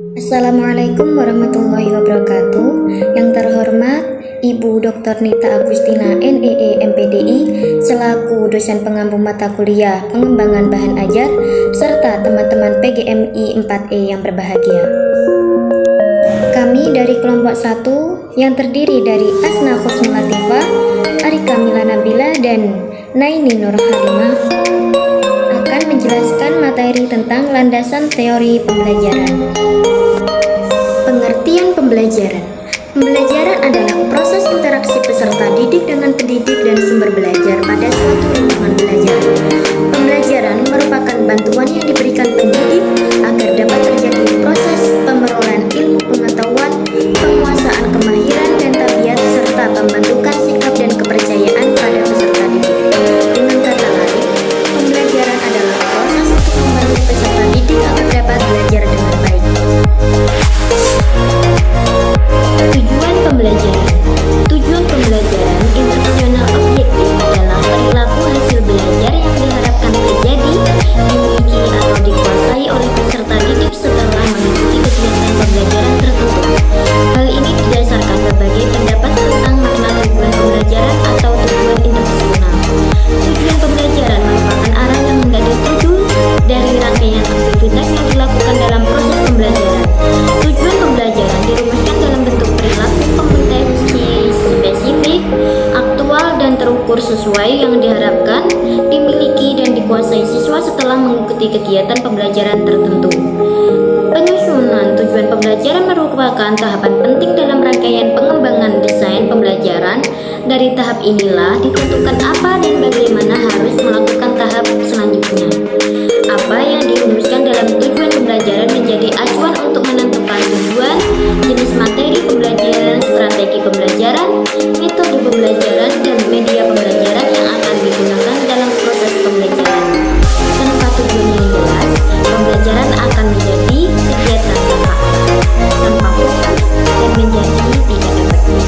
Assalamualaikum warahmatullahi wabarakatuh. Yang terhormat Ibu Dr. Nita Agustina NEE MPDI selaku dosen pengampu mata kuliah pengembangan bahan ajar serta teman-teman PGMI 4E yang berbahagia. Kami dari kelompok 1 yang terdiri dari Asna Husnul Latifah, Arika Mila Nabila dan Naini Nur Halimah akan menjelaskan materi tentang landasan teori pembelajaran. Pengertian pembelajaran. Pembelajaran adalah proses interaksi peserta didik dengan pendidik dan sumber belajar pada suatu lingkungan belajar. Pembelajaran merupakan bantuan yang diberikan pendidik agar dapat terjadi proses pemerolehan ilmu pengetahuan, penguasaan kemahiran dan tabiat serta pembentukan sikap dan kepercayaan pada peserta didik. Dengan kata lain, pembelajaran adalah proses untuk membantu peserta didik agar dapat belajar dengan baik. Tujuan pembelajaran. Tujuan pembelajaran instruksional objektif adalah perilaku hasil belajar yang diharapkan terjadi, dimiliki atau dikuasai oleh peserta didik setelah mengikuti kegiatan pembelajaran tertentu. Hal ini didasarkan berbagai pendapat tentang makna tujuan pembelajaran atau tujuan instruksional. Tujuan pembelajaran merupakan arah yang hendak dituju dari rangkaian aktivitas yang dilakukan dalam proses pembelajaran. Tujuan pembelajaran dirumuskan dalam bentuk perilaku kompetensi spesifik, aktual dan terukur sesuai yang diharapkan, dimiliki dan dikuasai siswa setelah mengikuti kegiatan pembelajaran tertentu. Penyusunan tujuan pembelajaran merupakan tahapan penting dalam rangkaian pengembangan desain pembelajaran. Dari tahap inilah ditentukan apa dan bagaimana harus melakukan tahap selanjutnya. Apa yang dirumuskan dalam tujuan pembelajaran menjadi acuan untuk menentukan tujuan, jenis materi pembelajaran, strategi pembelajaran, metode pembelajaran, dan media pembelajaran yang akan digunakan dalam proses pembelajaran. Tanpa tujuan yang jelas, pembelajaran akan menjadi kegiatan tanpa fokus dan menjadi tidak efektif.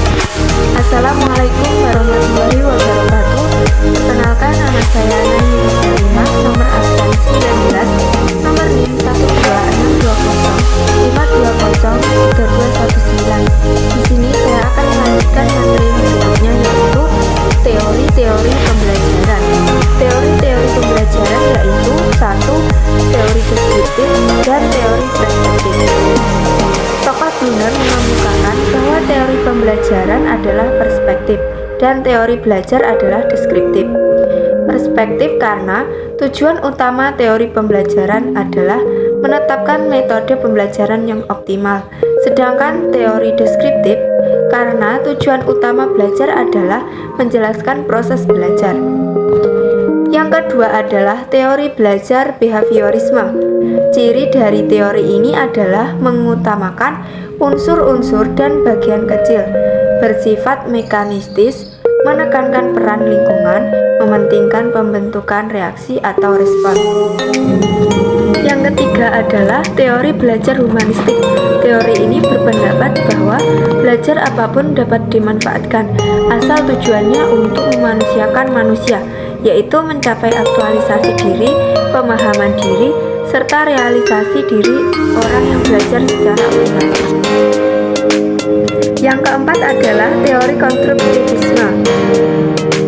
Assalamualaikum warahmatullahi wabarakatuh. Perkenalkan, nama saya Naini Nur Halimah, nomor absen 19, nomor NIM 126205203203219. Di sini saya akan melanjutkan materi berikutnya, yaitu teori-teori pembelajaran. Teori-teori pembelajaran yaitu 1. Teori deskriptif dan teori perspektif. Tokoh Brunner mengemukakan bahwa teori pembelajaran adalah perspektif dan teori belajar adalah deskriptif. Perspektif karena tujuan utama teori pembelajaran adalah menetapkan metode pembelajaran yang optimal, sedangkan teori deskriptif karena tujuan utama belajar adalah menjelaskan proses belajar. Yang kedua adalah teori belajar behaviorisme. Ciri dari teori ini adalah mengutamakan unsur-unsur dan bagian kecil, bersifat mekanistis, menekankan peran lingkungan, mementingkan pembentukan reaksi atau respon. Yang ketiga adalah teori belajar humanistik. Teori ini berpendapat bahwa belajar apapun dapat dimanfaatkan, asal tujuannya untuk memanusiakan manusia, yaitu mencapai aktualisasi diri, pemahaman diri, serta realisasi diri orang yang belajar secara optimal. Yang keempat adalah teori konstruktivisme.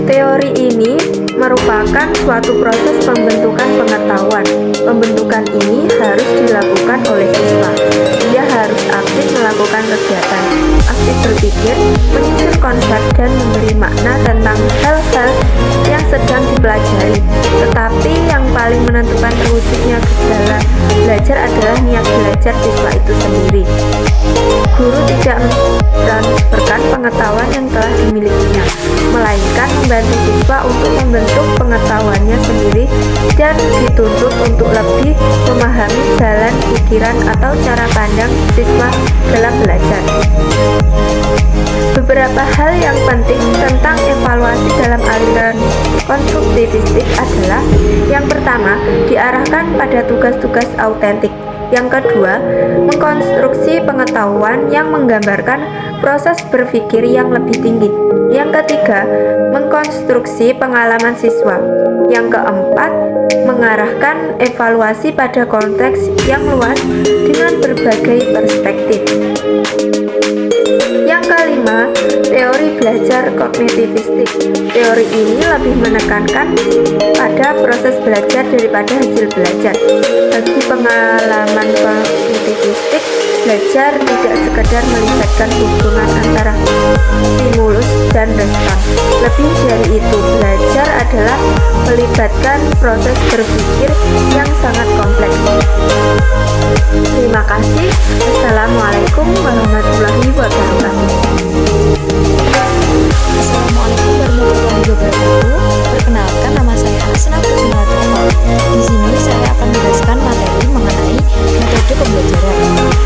Teori ini merupakan suatu proses pembentukan pengetahuan. Pembentukan ini harus dilakukan oleh siswa. Dia harus aktif melakukan kegiatan, aktif berpikir, menyusun konsep dan memberi makna tentang hal-hal yang sedang dipelajari. Tetapi yang paling menentukan terwujudnya gejala belajar adalah niat belajar siswa itu sendiri. Guru tidak mentransferkan pengetahuan yang telah dimilikinya, melainkan membantu siswa untuk membentuk pengetahuannya sendiri dan dituntut untuk lebih memahami jalan pikiran atau cara pandang siswa dalam belajar. Beberapa hal yang penting tentang evaluasi dalam aliran konstruktivistik adalah: yang pertama, diarahkan pada tugas-tugas autentik. Yang kedua, mengkonstruksi pengetahuan yang menggambarkan proses berpikir yang lebih tinggi. Yang ketiga, mengkonstruksi pengalaman siswa. Yang keempat, mengarahkan evaluasi pada konteks yang luas dengan berbagai perspektif. Yang kelima, teori belajar kognitivistik. Teori ini lebih menekankan pada proses belajar daripada hasil belajar. Bagi pengalaman kognitivistik, belajar tidak sekedar melibatkan hubungan antara stimulus dan respon. Lebih dari itu, belajar adalah melibatkan proses berpikir yang sangat kompleks. Terima kasih. Assalamualaikum warahmatullahi wabarakatuh. Assalamualaikum warahmatullahi wabarakatuh. Perkenalkan, nama saya Asna Pujimaratma. Di sini saya akan menjelaskan materi mengenai metode pembelajaran.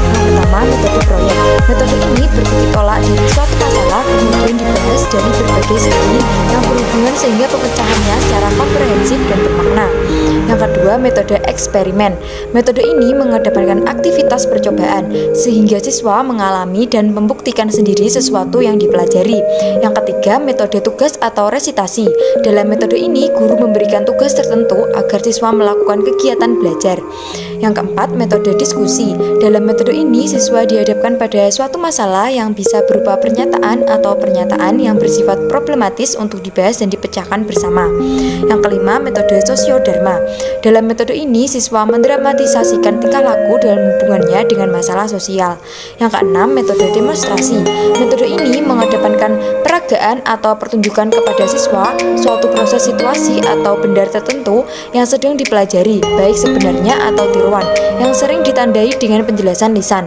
Yang pertama, metode proyek. Metode ini bertitik tolak dari suatu masalah kemudian dibahas dari berbagai segi yang berhubungan sehingga pemecahannya secara komprehensif dan bermakna. Yang kedua, metode eksperimen. Metode ini mengedepankan aktivitas percobaan sehingga siswa mengalami dan membuktikan sendiri sesuatu yang dipelajari. Yang ketiga, metode tugas atau resitasi. Dalam metode ini, guru memberikan tugas tertentu agar siswa melakukan kegiatan belajar. Yang keempat, metode diskusi. Dalam metode ini, siswa dihadapkan pada suatu masalah yang bisa berupa pernyataan atau pernyataan yang bersifat problematis untuk dibahas dan dipecahkan bersama. Yang kelima, metode sosiodharma. Dalam metode ini, siswa mendramatisasikan tingkah laku dalam hubungannya dengan masalah sosial. Yang keenam, metode demonstrasi. Metode ini mengedepankan peragaan atau pertunjukan kepada siswa suatu proses situasi atau benda tertentu yang sedang dipelajari, baik sebenarnya atau tiruan, yang sering ditandai dengan penjelasan lisan.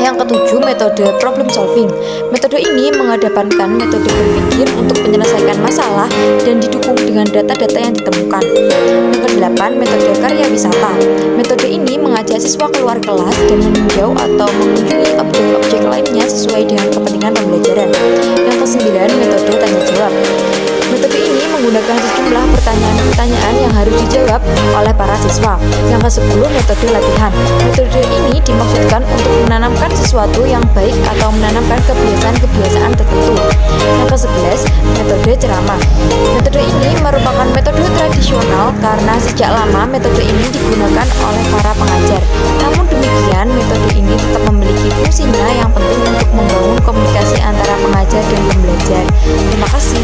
Yang ketujuh, metode problem solving. Metode ini mengedepankan metode berpikir untuk menyelesaikan masalah dan didukung dengan data-data yang ditemukan. Yang kedelapan, metode karya wisata. Metode ini mengajak siswa keluar kelas dan meninjau atau mengunjungi objek-objek lainnya sesuai dengan kepentingan pembelajaran. Yang kesembilan, metode tanya jawab. Metode ini menggunakan sejumlah pertanyaan-pertanyaan yang harus dijawab oleh para siswa. Yang ke-10, metode latihan. Metode ini dimaksudkan untuk menanamkan sesuatu yang baik atau menanamkan kebiasaan-kebiasaan tertentu. Yang ke-11, metode ceramah. Metode ini merupakan metode tradisional karena sejak lama metode ini digunakan oleh para pengajar. Namun demikian, metode ini tetap memiliki fungsinya yang penting untuk membangun komunikasi antara pengajar dan pembelajar. Terima kasih.